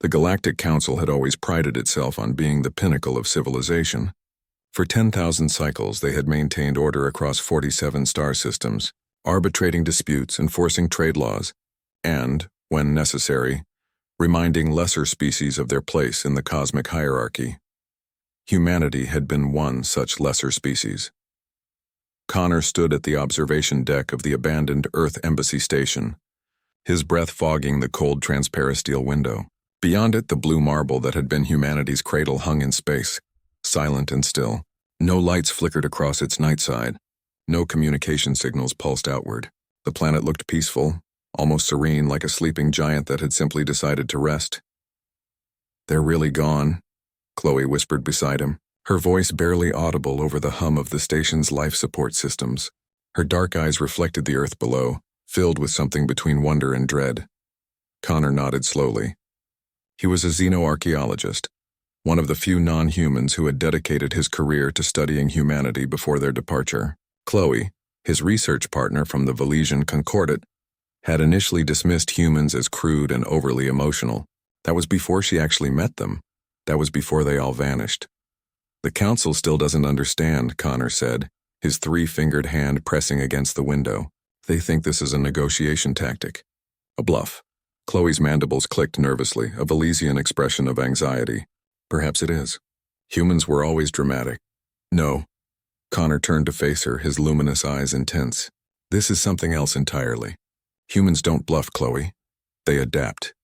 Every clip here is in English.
The Galactic Council had always prided itself on being the pinnacle of civilization. For 10,000 cycles, they had maintained order across 47 star systems, arbitrating disputes, enforcing trade laws, and, when necessary, reminding lesser species of their place in the cosmic hierarchy. Humanity had been one such lesser species. Connor stood at the observation deck of the abandoned Earth Embassy station, his breath fogging the cold transparisteel window. Beyond it, the blue marble that had been humanity's cradle hung in space, silent and still. No lights flickered across its night side. No communication signals pulsed outward. The planet looked peaceful, almost serene, like a sleeping giant that had simply decided to rest. "They're really gone," Chloe whispered beside him, her voice barely audible over the hum of the station's life support systems. Her dark eyes reflected the earth below, filled with something between wonder and dread. Connor nodded slowly. He was a xenoarchaeologist, one of the few non-humans who had dedicated his career to studying humanity before their departure. Chloe, his research partner from the Valesian Concordat, had initially dismissed humans as crude and overly emotional. That was before she actually met them. That was before they all vanished. "The Council still doesn't understand," Connor said, his three-fingered hand pressing against the window. "They think this is a negotiation tactic. A bluff." Chloe's mandibles clicked nervously, a Valesian expression of anxiety. "Perhaps it is. Humans were always dramatic." "No." Connor turned to face her, his luminous eyes intense. "This is something else entirely. Humans don't bluff, Chloe. They adapt."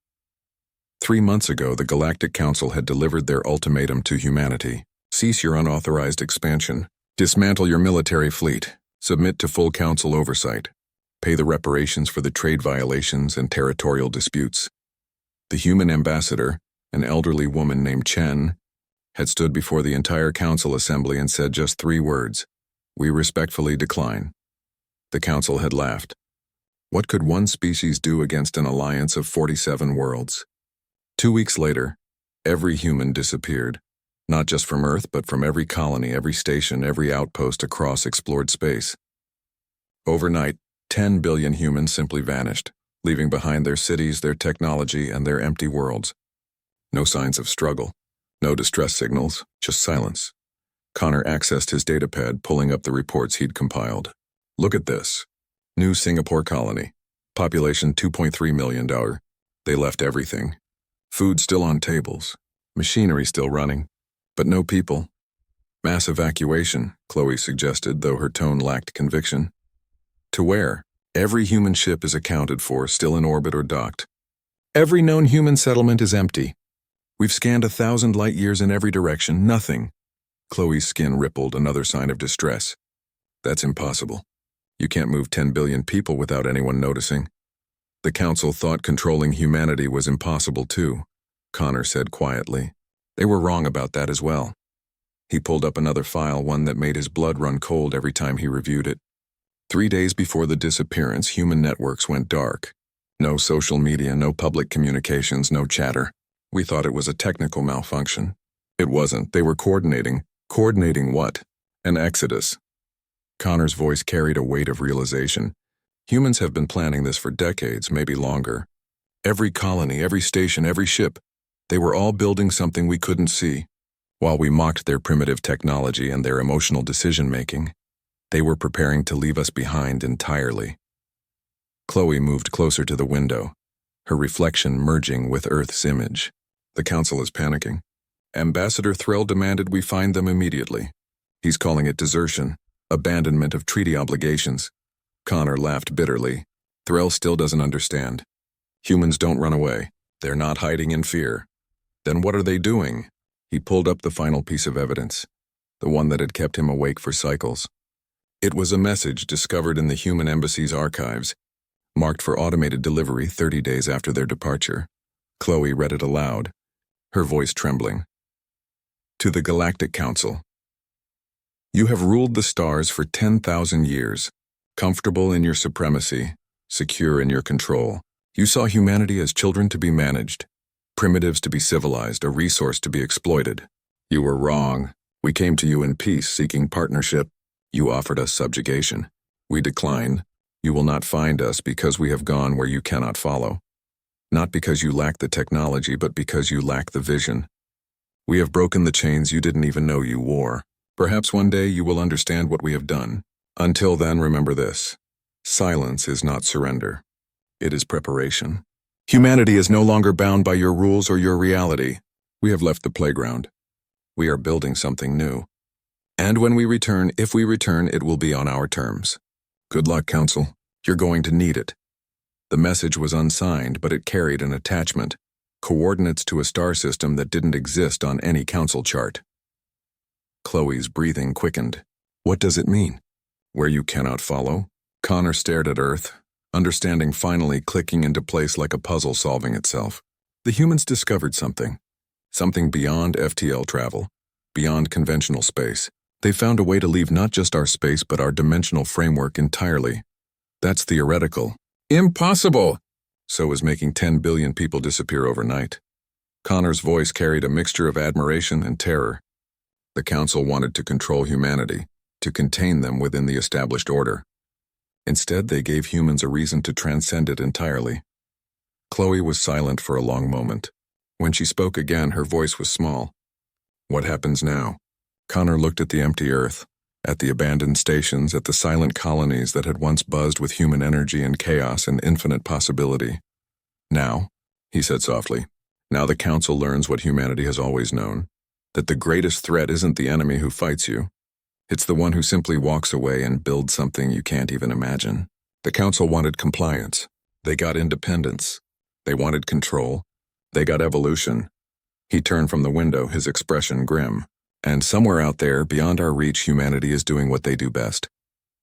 3 months ago, the Galactic Council had delivered their ultimatum to humanity. Cease your unauthorized expansion. Dismantle your military fleet. Submit to full council oversight. Pay the reparations for the trade violations and territorial disputes. The human ambassador, an elderly woman named Chen, had stood before the entire council assembly and said just 3 words: "We respectfully decline." The council had laughed. What could one species do against an alliance of 47 worlds? 2 weeks later, every human disappeared, not just from Earth, but from every colony, every station, every outpost across explored space. Overnight, 10 billion humans simply vanished, leaving behind their cities, their technology, and their empty worlds. No signs of struggle, no distress signals, just silence. Connor accessed his datapad, pulling up the reports he'd compiled. "Look at this. New Singapore colony. Population 2.3 million. They left everything. Food still on tables. Machinery still running. But no people. Mass evacuation," Chloe suggested, though her tone lacked conviction. "To where? Every human ship is accounted for, still in orbit or docked. Every known human settlement is empty. We've scanned 1,000 light years in every direction, nothing." Chloe's skin rippled, another sign of distress. "That's impossible. You can't move 10 billion people without anyone noticing." "The Council thought controlling humanity was impossible too," Connor said quietly. "They were wrong about that as well." He pulled up another file, one that made his blood run cold every time he reviewed it. 3 days before the disappearance, human networks went dark. No social media, no public communications, no chatter. "We thought it was a technical malfunction." It wasn't. They were coordinating. Coordinating what? An exodus. Connor's voice carried a weight of realization. Humans have been planning this for decades, maybe longer. Every colony, every station, every ship, they were all building something we couldn't see. While we mocked their primitive technology and their emotional decision-making, they were preparing to leave us behind entirely. Chloe moved closer to the window, her reflection merging with Earth's image. "The Council is panicking. Ambassador Thrill demanded we find them immediately. He's calling it desertion, abandonment of treaty obligations." Connor laughed bitterly. "Thrill still doesn't understand. Humans don't run away. They're not hiding in fear. Then what are they doing?" He pulled up the final piece of evidence, the one that had kept him awake for cycles. It was a message discovered in the human embassy's archives, marked for automated delivery 30 days after their departure. Chloe read it aloud, her voice trembling. "To the Galactic Council. You have ruled the stars for 10,000 years, comfortable in your supremacy, secure in your control. You saw humanity as children to be managed, primitives to be civilized, a resource to be exploited. You were wrong. We came to you in peace, seeking partnership. You offered us subjugation. We declined. You will not find us because we have gone where you cannot follow. Not because you lack the technology, but because you lack the vision. We have broken the chains you didn't even know you wore. Perhaps one day you will understand what we have done. Until then, remember this. Silence is not surrender. It is preparation. Humanity is no longer bound by your rules or your reality. We have left the playground. We are building something new. And when we return, if we return, it will be on our terms. Good luck, Council. You're going to need it. The message was unsigned, but it carried an attachment, coordinates to a star system that didn't exist on any council chart. Chloe's breathing quickened. What does it mean? Where you cannot follow? Connor stared at Earth, understanding finally clicking into place like a puzzle solving itself. The humans discovered something. Something beyond FTL travel, beyond conventional space. They found a way to leave not just our space but our dimensional framework entirely. That's theoretical. Impossible! So is making 10 billion people disappear overnight. Connor's voice carried a mixture of admiration and terror. The Council wanted to control humanity, to contain them within the established order. Instead, they gave humans a reason to transcend it entirely. Chloe was silent for a long moment. When she spoke again, her voice was small. What happens now? Connor looked at the empty Earth, at the abandoned stations, at the silent colonies that had once buzzed with human energy and chaos and infinite possibility. Now, he said softly, now the Council learns what humanity has always known, that the greatest threat isn't the enemy who fights you. It's the one who simply walks away and builds something you can't even imagine. The Council wanted compliance. They got independence. They wanted control. They got evolution. He turned from the window, his expression grim. And somewhere out there, beyond our reach, humanity is doing what they do best.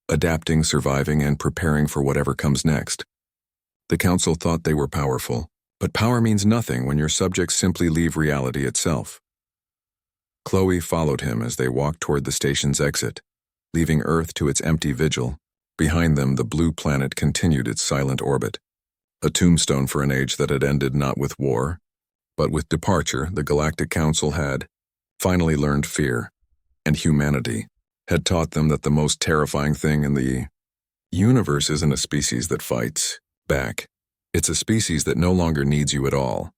Adapting, surviving, and preparing for whatever comes next. The Council thought they were powerful, but power means nothing when your subjects simply leave reality itself. Chloe followed him as they walked toward the station's exit, leaving Earth to its empty vigil. Behind them, the blue planet continued its silent orbit. A tombstone for an age that had ended not with war, but with departure. The Galactic Council had finally learned fear, and humanity had taught them that the most terrifying thing in the universe isn't a species that fights back. It's a species that no longer needs you at all.